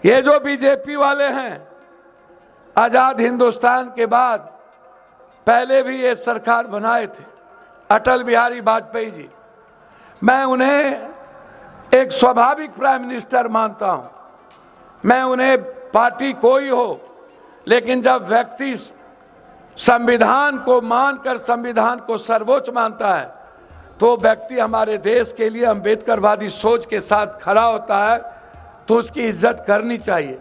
ये जो बीजेपी वाले हैं, आजाद हिंदुस्तान के बाद पहले भी ये सरकार बनाए थे, अटल बिहारी वाजपेयी जी। मैं उन्हें एक स्वाभाविक प्राइम मिनिस्टर मानता हूं। मैं उन्हें पार्टी कोई हो, लेकिन जब व्यक्ति संविधान को मानकर संविधान को सर्वोच्च मानता है तो व्यक्ति हमारे देश के लिए अम्बेडकरवादी सोच के साथ खड़ा होता है, तो उसकी इज्जत करनी चाहिए।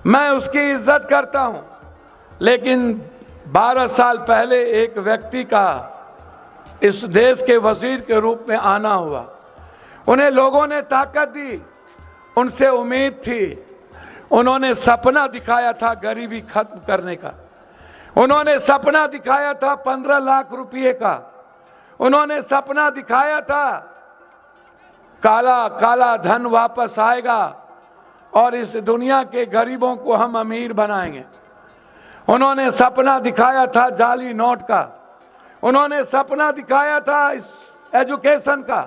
मैं उसकी इज्जत करता हूं, लेकिन 12 साल पहले एक व्यक्ति का इस देश के वजीर के रूप में आना हुआ। उन्हें लोगों ने ताकत दी, उनसे उम्मीद थी, उन्होंने सपना दिखाया था गरीबी खत्म करने का, उन्होंने सपना दिखाया था 15 लाख रुपए का, उन्होंने सपना दिखाया था काला काला धन वापस आएगा और इस दुनिया के गरीबों को हम अमीर बनाएंगे। उन्होंने सपना दिखाया था जाली नोट का, उन्होंने सपना दिखाया था इस एजुकेशन का,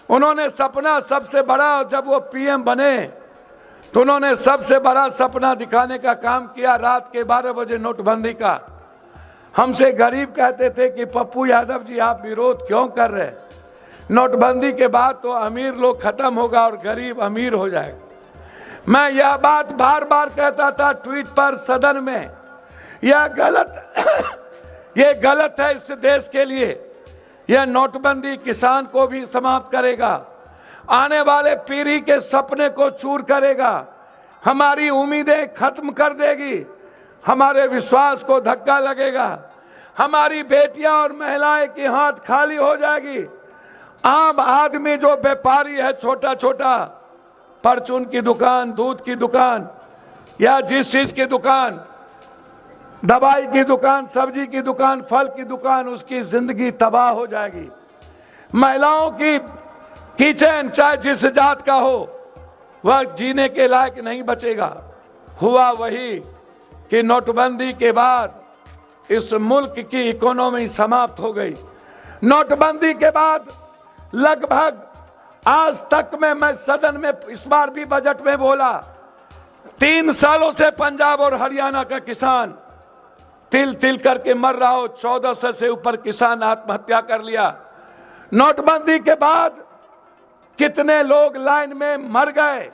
उन्होंने सपना सबसे बड़ा, जब वो पीएम बने तो उन्होंने सबसे बड़ा सपना दिखाने का काम किया रात के 12 बजे नोटबंदी का। हमसे गरीब कहते थे कि पप्पू यादव जी आप विरोध क्यों कर रहे हैं, नोटबंदी के बाद तो अमीर लोग खत्म होगा और गरीब अमीर हो जाएगा। मैं यह बात बार बार कहता था ट्वीट पर, सदन में। यह गलत है इस देश के लिए। यह नोटबंदी किसान को भी समाप्त करेगा, आने वाले पीढ़ी के सपने को चूर करेगा, हमारी उम्मीदें खत्म कर देगी, हमारे विश्वास को धक्का लगेगा, हमारी बेटियां और महिलाएं की हाथ खाली हो जाएगी। आम आदमी जो व्यापारी है, छोटा छोटा परचून की दुकान, दूध की दुकान या जिस चीज की दुकान, दवाई की दुकान, सब्जी की दुकान, फल की दुकान, उसकी जिंदगी तबाह हो जाएगी। महिलाओं की किचन चाहे जिस जात का हो, वह जीने के लायक नहीं बचेगा। हुआ वही कि नोटबंदी के बाद इस मुल्क की इकोनॉमी समाप्त हो गई। नोटबंदी के बाद लगभग आज तक में, मैं सदन में इस बार भी बजट में बोला, 3 सालों से पंजाब और हरियाणा का किसान तिल तिल करके मर रहा हो। 1400 से ऊपर किसान आत्महत्या कर लिया। नोटबंदी के बाद कितने लोग लाइन में मर गए।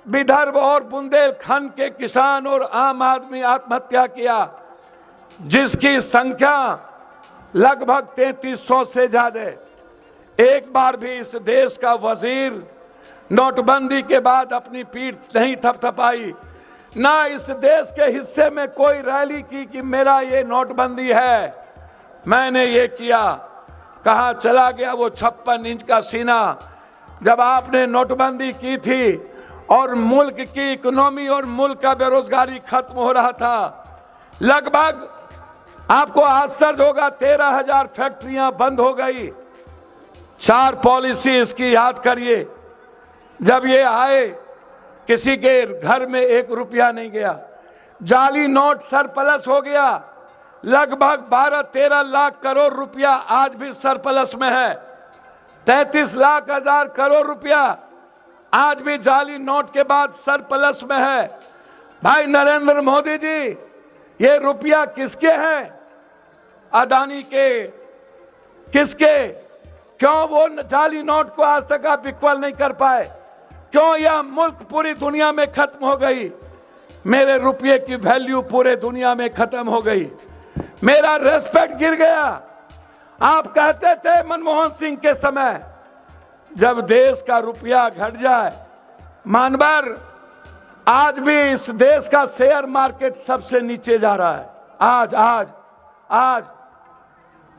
विदर्भ और बुंदेलखंड के किसान और आम आदमी आत्महत्या किया, जिसकी संख्या लगभग 3300 से ज्यादा। एक बार भी इस देश का वजीर नोटबंदी के बाद अपनी पीठ नहीं थपथपाई, ना इस देश के हिस्से में कोई रैली की कि मेरा ये नोटबंदी है, मैंने ये किया। कहाँ चला गया वो 56 इंच का सीना जब आपने नोटबंदी की थी और मुल्क की इकोनॉमी और मुल्क का बेरोजगारी खत्म हो रहा था। लगभग आपको आश्चर्य होगा, 13,000 फैक्ट्रियां बंद हो गई। 4 पॉलिसी इसकी याद करिए। जब ये आए किसी के घर में 1 रुपया नहीं गया। जाली नोट सरप्लस हो गया। लगभग 12-13 लाख करोड़ रुपया आज भी सरप्लस में है। 33 लाख हजार करोड़ रुपया आज भी जाली नोट के बाद सरप्लस में है। भाई नरेंद्र मोदी जी, ये रुपया किसके हैं? अदानी के? किसके? क्यों वो जाली नोट को आज तक आप इक्वल नहीं कर पाए? क्यों यह मुल्क पूरी दुनिया में खत्म हो गई? मेरे रुपये की वैल्यू पूरे दुनिया में खत्म हो गई। मेरा रेस्पेक्ट गिर गया। आप कहते थे मनमोहन सिंह के समय, जब देश का रुपया घट जाए, मानवर, आज भी इस देश का शेयर मार्केट सबसे नीचे जा रहा है।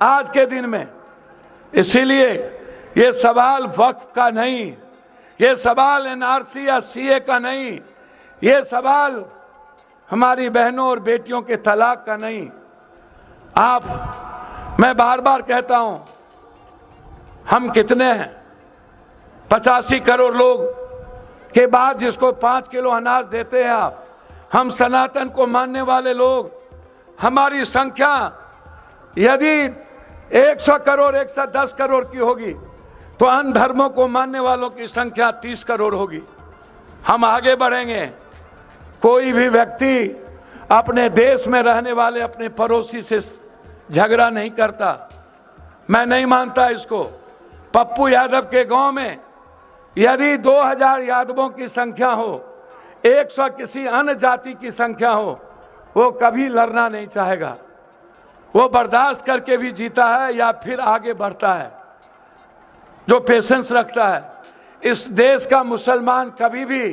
आज के दिन में। इसीलिए ये सवाल वक्फ का नहीं, ये सवाल एनआरसी या सीए का नहीं, ये सवाल हमारी बहनों और बेटियों के तलाक का नहीं। मैं बार बार कहता हूं, हम कितने हैं? 85 करोड़ लोग के बाद जिसको 5 किलो अनाज देते हैं आप, हम सनातन को मानने वाले लोग, हमारी संख्या यदि 100 करोड़ 110 करोड़ की होगी तो अन्य धर्मों को मानने वालों की संख्या 30 करोड़ होगी। हम आगे बढ़ेंगे। कोई भी व्यक्ति अपने देश में रहने वाले अपने पड़ोसी से झगड़ा नहीं करता। मैं नहीं मानता इसको। पप्पू यादव के गांव में यदि 2000 यादवों की संख्या हो, 100 किसी अन्य जाति की संख्या हो, वो कभी लड़ना नहीं चाहेगा। वो बर्दाश्त करके भी जीता है या फिर आगे बढ़ता है, जो पेशेंस रखता है। इस देश का मुसलमान कभी भी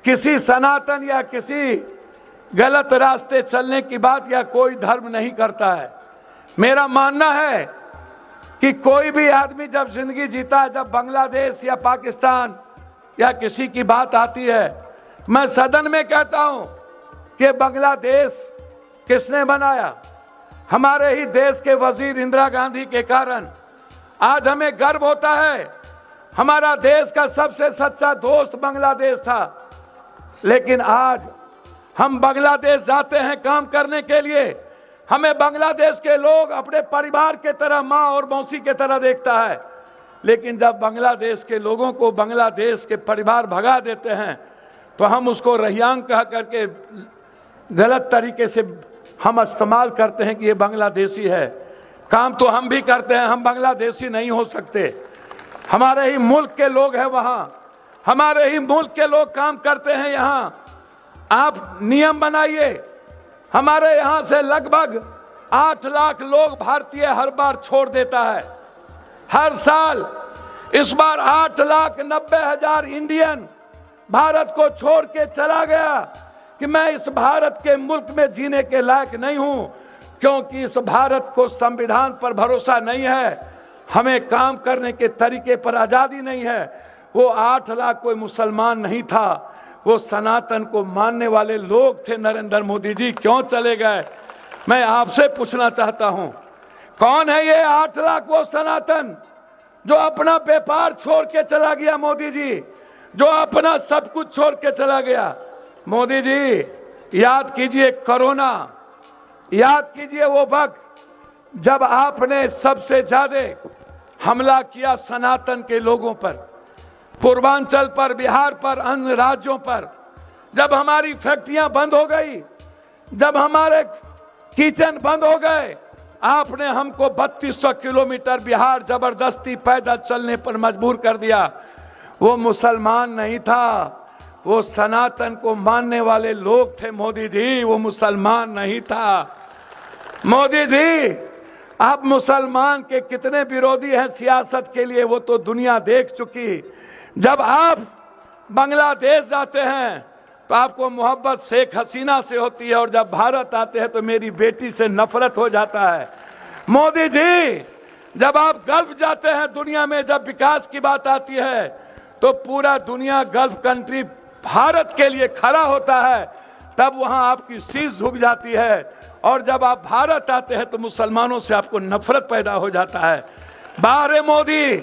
किसी सनातन या किसी गलत रास्ते चलने की बात या कोई धर्म नहीं करता है। मेरा मानना है कि कोई भी आदमी जब जिंदगी जीता है, जब बांग्लादेश या पाकिस्तान या किसी की बात आती है, मैं सदन में कहता हूं कि बांग्लादेश किसने बनाया? हमारे ही देश के वजीर इंदिरा गांधी के कारण आज हमें गर्व होता है। हमारा देश का सबसे सच्चा दोस्त बांग्लादेश था, लेकिन आज हम बांग्लादेश जाते हैं काम करने के लिए। हमें बांग्लादेश के लोग अपने परिवार के तरह, माँ और मौसी के तरह देखता है। लेकिन जब बांग्लादेश के लोगों को बांग्लादेश के परिवार भगा देते हैं तो हम उसको रहियांग कह करके गलत तरीके से हम इस्तेमाल करते हैं कि ये बांग्लादेशी है। काम तो हम भी करते हैं, हम बांग्लादेशी नहीं हो सकते। हमारे ही मुल्क के लोग हैं वहां, हमारे ही मुल्क के लोग काम करते हैं यहां। आप नियम बनाइए। हमारे यहां से लगभग 8 लाख लोग भारतीय हर बार छोड़ देता है, हर साल। इस बार 8,90,000 इंडियन भारत को छोड़ के चला गया कि मैं इस भारत के मुल्क में जीने के लायक नहीं हूं, क्योंकि इस भारत को संविधान पर भरोसा नहीं है, हमें काम करने के तरीके पर आजादी नहीं है। वो 8 लाख कोई मुसलमान नहीं था, वो सनातन को मानने वाले लोग थे। नरेंद्र मोदी जी क्यों चले गए? मैं आपसे पूछना चाहता हूं, कौन है ये 8 लाख वो सनातन जो अपना व्यापार छोड़ के चला गया? मोदी जी जो अपना सब कुछ छोड़ के चला गया। मोदी जी याद कीजिए कोरोना, याद कीजिए वो वक्त जब आपने सबसे ज्यादा हमला किया सनातन के लोगों पर, पूर्वांचल पर, बिहार पर, अन्य राज्यों पर। जब हमारी फैक्ट्रियां बंद हो गई, जब हमारे किचन बंद हो गए, आपने हमको 3200 किलोमीटर बिहार जबरदस्ती पैदल चलने पर मजबूर कर दिया। वो मुसलमान नहीं था, वो सनातन को मानने वाले लोग थे। मोदी जी वो मुसलमान नहीं था। मोदी जी आप मुसलमान के कितने विरोधी हैं सियासत के लिए, वो तो दुनिया देख चुकी। जब आप बांग्लादेश जाते हैं तो आपको मोहब्बत शेख हसीना से होती है, और जब भारत आते हैं तो मेरी बेटी से नफरत हो जाता है। मोदी जी जब आप गल्फ जाते हैं, दुनिया में जब विकास की बात आती है तो पूरा दुनिया गल्फ कंट्री भारत के लिए खड़ा होता है, तब वहां आपकी शीश झुक जाती है। और जब आप भारत आते हैं तो मुसलमानों से आपको नफरत पैदा हो जाता है। बाहर मोदी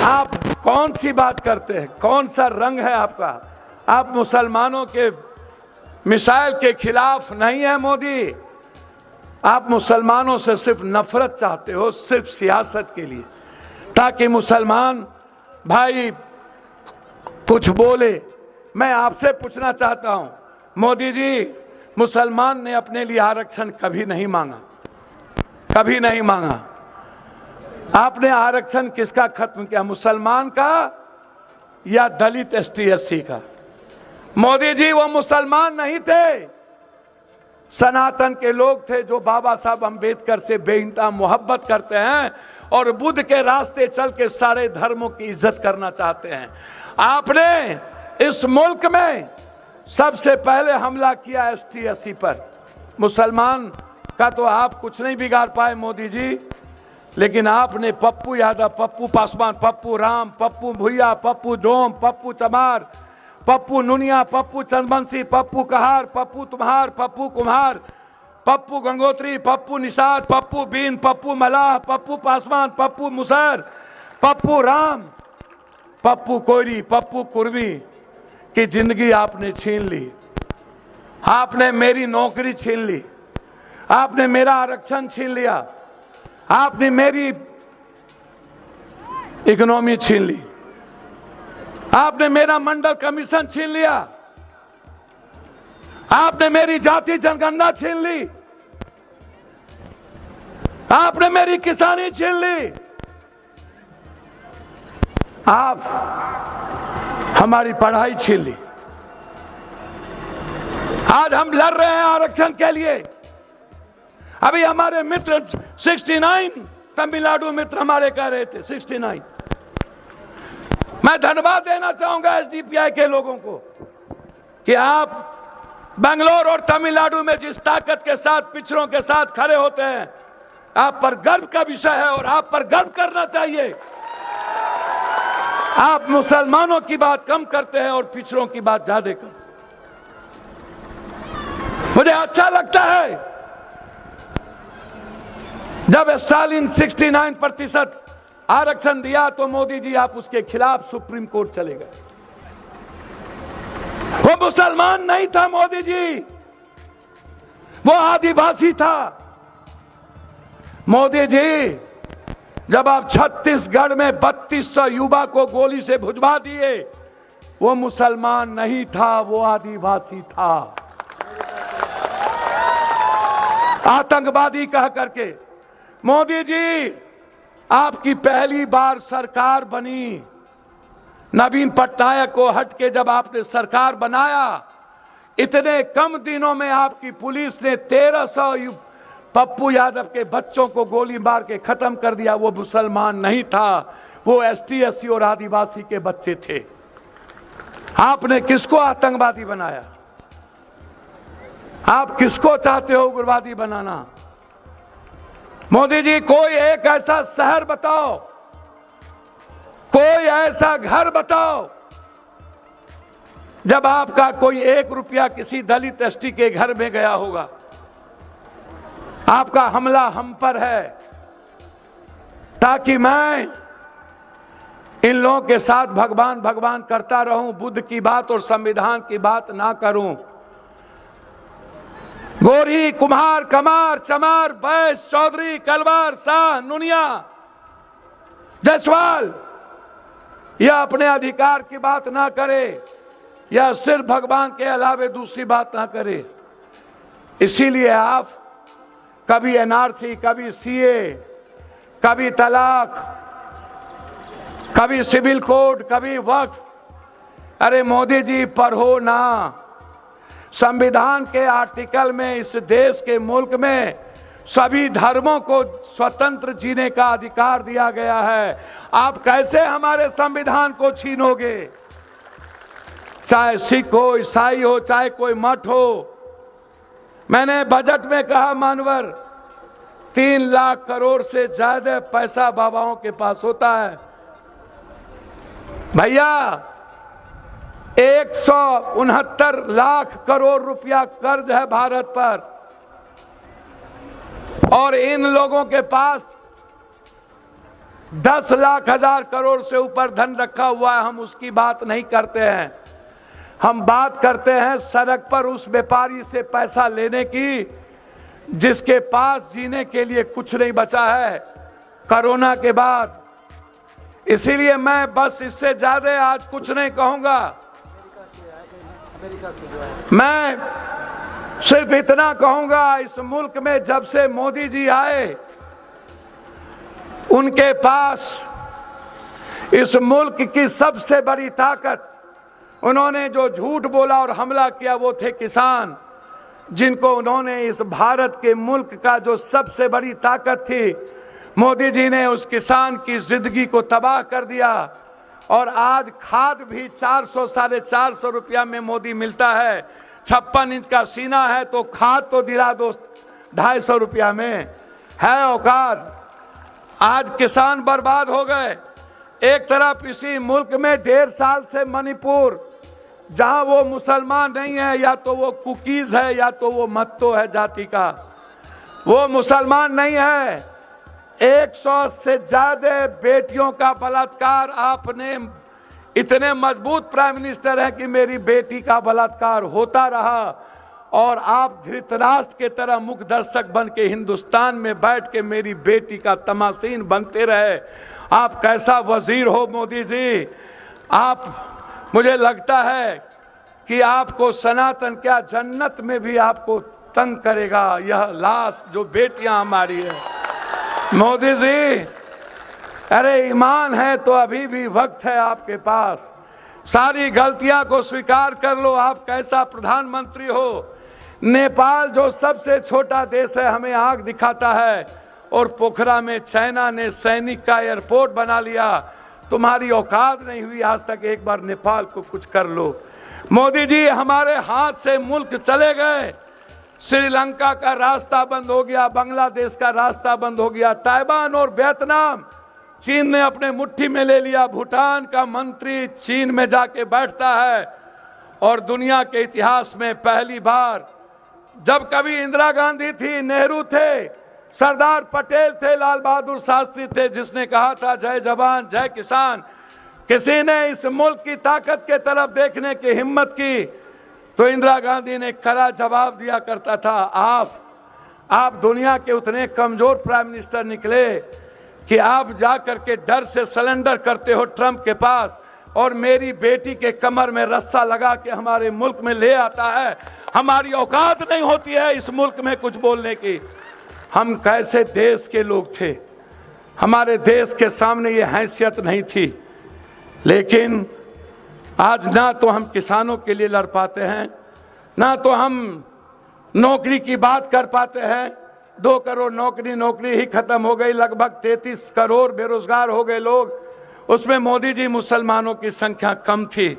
आप कौन सी बात करते हैं? कौन सा रंग है आपका? आप मुसलमानों के मिसाइल के खिलाफ नहीं है मोदी। आप मुसलमानों से सिर्फ नफरत चाहते हो, सिर्फ सियासत के लिए, ताकि मुसलमान भाई कुछ बोले। मैं आपसे पूछना चाहता हूं मोदी जी, मुसलमान ने अपने लिए आरक्षण कभी नहीं मांगा, कभी नहीं मांगा। आपने आरक्षण किसका खत्म किया? मुसलमान का या दलित ST SC का? मोदी जी वो मुसलमान नहीं थे, सनातन के लोग थे जो बाबा साहब अंबेडकर से बेइंतहा मोहब्बत करते हैं और बुद्ध के रास्ते चल के सारे धर्मों की इज्जत करना चाहते हैं। आपने इस मुल्क में सबसे पहले हमला किया ST SC पर। मुसलमान का तो आप कुछ नहीं बिगाड़ पाए मोदी जी, लेकिन आपने पप्पू यादव, पप्पू पासवान, पप्पू राम, पप्पू भुइया, पप्पू डोम, पप्पू चमार, पप्पू नुनिया, पप्पू चंदबंसी, पप्पू कहार, पप्पू तुम्हार, पप्पू कुम्हार, पप्पू गंगोत्री, पप्पू निषाद, पप्पू बीन, पप्पू मलाह, पप्पू पासवान, पप्पू मुसहर, पप्पू राम, पप्पू कोयरी, पप्पू कुर्मी की जिंदगी आपने छीन ली। आपने मेरी नौकरी छीन ली, आपने मेरा आरक्षण छीन लिया, आपने मेरी इकोनॉमी छीन ली, आपने मेरा मंडल कमीशन छीन लिया। आपने मेरी जाति जनगणना छीन ली, आपने मेरी किसानी छीन ली, आप हमारी पढ़ाई छीन ली। आज हम लड़ रहे हैं आरक्षण के लिए। अभी हमारे मित्र 69 तमिलनाडु मित्र हमारे कह रहे थे 69। मैं धन्यवाद देना चाहूंगा एसडीपीआई के लोगों को कि आप बेंगलोर और तमिलनाडु में जिस ताकत के साथ पिछड़ों के साथ खड़े होते हैं, आप पर गर्व का विषय है और आप पर गर्व करना चाहिए। आप मुसलमानों की बात कम करते हैं और पिछड़ों की बात ज्यादा करते हैं। मुझे अच्छा लगता है जब स्टालिन 69% आरक्षण दिया तो मोदी जी आप उसके खिलाफ सुप्रीम कोर्ट चले गए। वो मुसलमान नहीं था मोदी जी, वो आदिवासी था। मोदी जी जब आप छत्तीसगढ़ में 3200 युवा को गोली से भुजवा दिए, वो मुसलमान नहीं था, वो आदिवासी था। आतंकवादी कह करके मोदी जी आपकी पहली बार सरकार बनी, नवीन पटनायक को हट के जब आपने सरकार बनाया, इतने कम दिनों में आपकी पुलिस ने 1300 पप्पू यादव के बच्चों को गोली मार के खत्म कर दिया। वो मुसलमान नहीं था, वो एसटी एससी और आदिवासी के बच्चे थे। आपने किसको आतंकवादी बनाया? आप किसको चाहते हो उग्रवादी बनाना? मोदी जी कोई एक ऐसा शहर बताओ, कोई ऐसा घर बताओ जब आपका कोई 1 रुपया किसी दलित एसटी के घर में गया होगा। आपका हमला हम पर है ताकि मैं इन लोगों के साथ भगवान भगवान करता रहूं, बुद्ध की बात और संविधान की बात ना करूं। गोरी, कुम्हार, कमार, चमार, बैस, चौधरी, कलवार, शाह, नुनिया, जायसवाल या अपने अधिकार की बात ना करे या सिर्फ भगवान के अलावे दूसरी बात ना करे। इसीलिए आप कभी एनआरसी, कभी सीए, कभी तलाक, कभी सिविल कोड, कभी वक्फ। अरे मोदी जी पढ़ो ना, संविधान के आर्टिकल में इस देश के मुल्क में सभी धर्मों को स्वतंत्र जीने का अधिकार दिया गया है। आप कैसे हमारे संविधान को छीनोगे? चाहे सिख हो, ईसाई हो, चाहे कोई मठ हो। मैंने बजट में कहा मानवर 3 लाख करोड़ से ज्यादा पैसा बाबाओं के पास होता है। भैया 169 लाख करोड़ रुपया कर्ज है भारत पर, और इन लोगों के पास 10 लाख हजार करोड़ से ऊपर धन रखा हुआ है। हम उसकी बात नहीं करते हैं, हम बात करते हैं सड़क पर उस व्यापारी से पैसा लेने की जिसके पास जीने के लिए कुछ नहीं बचा है कोरोना के बाद। इसीलिए मैं बस इससे ज्यादा आज कुछ नहीं कहूंगा। मैं सिर्फ इतना कहूंगा, इस मुल्क में जब से मोदी जी आए, उनके पास इस मुल्क की सबसे बड़ी ताकत, उन्होंने जो झूठ बोला और हमला किया वो थे किसान, जिनको उन्होंने इस भारत के मुल्क का जो सबसे बड़ी ताकत थी, मोदी जी ने उस किसान की जिंदगी को तबाह कर दिया। और आज खाद भी 400 साढ़े 400 रुपया में मोदी मिलता है। 56 इंच का सीना है तो खाद तो दिला दो 250 रुपया में, है औकात। आज किसान बर्बाद हो गए। एक तरफ इसी मुल्क में 1.5 साल से मणिपुर, जहां वो मुसलमान नहीं है, या तो वो कुकीज है या तो वो मत्तो है जाति का, वो मुसलमान नहीं है। 100 से ज्यादा बेटियों का बलात्कार, आपने इतने मजबूत प्राइम मिनिस्टर हैं कि मेरी बेटी का बलात्कार होता रहा और आप धृतराष्ट्र के तरह मुख दर्शक बन के हिंदुस्तान में बैठ के मेरी बेटी का तमाशीन बनते रहे। आप कैसा वजीर हो मोदी जी। आप, मुझे लगता है कि आपको सनातन क्या जन्नत में भी आपको तंग करेगा यह लाश जो बेटियां हमारी है। मोदी जी, अरे ईमान है तो अभी भी वक्त है आपके पास, सारी गलतियां को स्वीकार कर लो। आप कैसा प्रधानमंत्री हो। नेपाल जो सबसे छोटा देश है हमें आग दिखाता है, और पोखरा में चाइना ने सैनिक का एयरपोर्ट बना लिया। तुम्हारी औकात नहीं हुई आज तक एक बार नेपाल को कुछ कर लो। मोदी जी, हमारे हाथ से मुल्क चले गए। श्रीलंका का रास्ता बंद हो गया, बांग्लादेश का रास्ता बंद हो गया, ताइवान और वियतनाम चीन ने अपने मुट्ठी में ले लिया। भूटान का मंत्री चीन में जाके बैठता है, और दुनिया के इतिहास में पहली बार, जब कभी इंदिरा गांधी थी, नेहरू थे, सरदार पटेल थे, लाल बहादुर शास्त्री थे, जिसने कहा था जय जवान जय किसान, किसी ने इस मुल्क की ताकत के तरफ देखने की हिम्मत की तो इंदिरा गांधी ने कड़ा जवाब दिया करता था। आप दुनिया के उतने कमजोर प्राइम मिनिस्टर निकले कि आप जा करके डर से सरेंडर करते हो ट्रंप के पास, और मेरी बेटी के कमर में रस्सा लगा के हमारे मुल्क में ले आता है। हमारी औकात नहीं होती है इस मुल्क में कुछ बोलने की। हम कैसे देश के लोग थे, हमारे देश के सामने ये हैसियत नहीं थी। लेकिन आज ना तो हम किसानों के लिए लड़ पाते हैं, ना तो हम नौकरी की बात कर पाते हैं। 2 करोड़ नौकरी ही खत्म हो गई, लगभग 33 करोड़ बेरोजगार हो गए लोग। उसमें मोदी जी मुसलमानों की संख्या कम थी।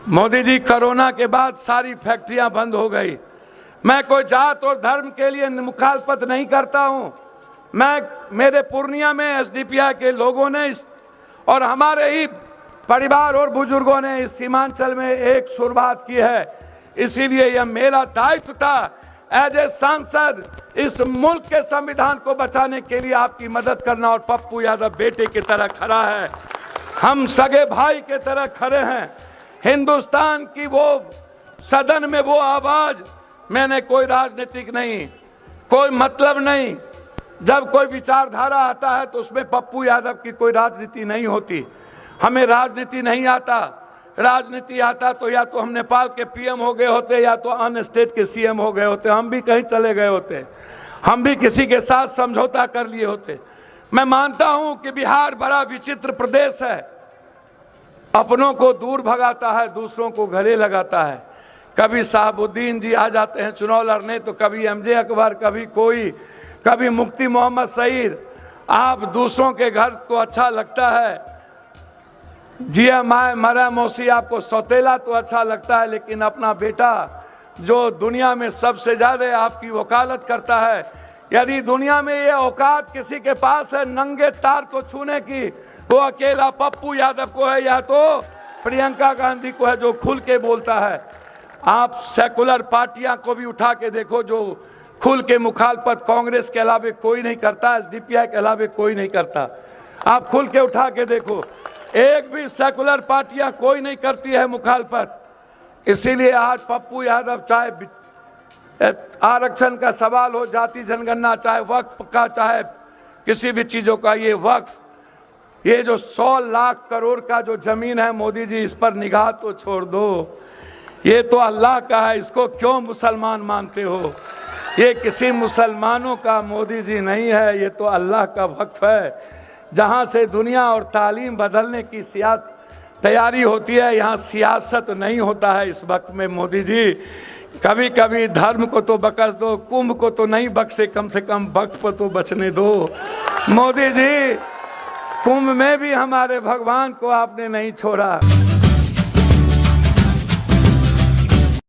मोदी जी, कोरोना के बाद सारी फैक्ट्रियां बंद हो गई। मैं कोई जात और धर्म के लिए मुखालफत नहीं करता हूं। मेरे पूर्णिया में एसडीपीआई के लोगों ने और हमारे ही परिवार और बुजुर्गों ने इस सीमांचल में एक शुरुआत की है। इसीलिए यह मेरा दायित्व था एज ए सांसद इस मुल्क के संविधान को बचाने के लिए आपकी मदद करना। और पप्पू यादव बेटे की तरह खड़ा है, हम सगे भाई के तरह खड़े हैं। हिंदुस्तान की वो सदन में वो आवाज, मैंने कोई राजनीतिक नहीं, कोई मतलब नहीं। जब कोई विचारधारा आता है तो उसमें पप्पू यादव की कोई राजनीति नहीं होती। हमें राजनीति नहीं आता। राजनीति आता तो या तो हम नेपाल के पीएम हो गए होते, या तो अन्य स्टेट के सीएम हो गए होते, हम भी कहीं चले गए होते, हम भी किसी के साथ समझौता कर लिए होते। मैं मानता हूं कि बिहार बड़ा विचित्र प्रदेश है, अपनों को दूर भगाता है, दूसरों को गले लगाता है। कभी साहबुद्दीन जी आ जाते हैं चुनाव लड़ने, तो कभी एमजे अकबर, कभी कोई, कभी मुफ्ती मोहम्मद सईद। आप दूसरों के घर को अच्छा लगता है, जिया माए मरा मौसी, आपको सौतेला तो अच्छा लगता है, लेकिन अपना बेटा जो दुनिया में सबसे ज्यादा आपकी वकालत करता है, यदि दुनिया में ये औकात किसी के पास है नंगे तार को छूने की, वो अकेला पप्पू यादव को है, या तो प्रियंका गांधी को है जो खुल के बोलता है। आप सेकुलर पार्टियां को भी उठा के देखो, जो खुल के मुखालफत कांग्रेस के अलावे कोई नहीं करता, एसडीपीआई के अलावे कोई नहीं करता। आप खुल के उठा के देखो, एक भी सेकुलर पार्टियां कोई नहीं करती है मुखालफत। इसीलिए आज पप्पू यादव, चाहे आरक्षण का सवाल हो, जाति जनगणना, चाहे वक्फ का, चाहे किसी भी चीजों का, ये वक्फ, ये जो 100 लाख करोड़ का जो जमीन है, मोदी जी इस पर निगाह तो छोड़ दो। ये तो अल्लाह का है, इसको क्यों मुसलमान मानते हो? ये किसी मुसलमानों का मोदी जी नहीं है, ये तो अल्लाह का वक्फ है। जहाँ से दुनिया और तालीम बदलने की तैयारी होती है, यहाँ सियासत नहीं होता है। इस वक्त में मोदी जी, कभी कभी धर्म को तो बख्श दो, कुंभ को तो नहीं बख्शे, कम से कम वक्फ को तो बचने दो। मोदी जी, कुंभ में भी हमारे भगवान को आपने नहीं छोड़ा।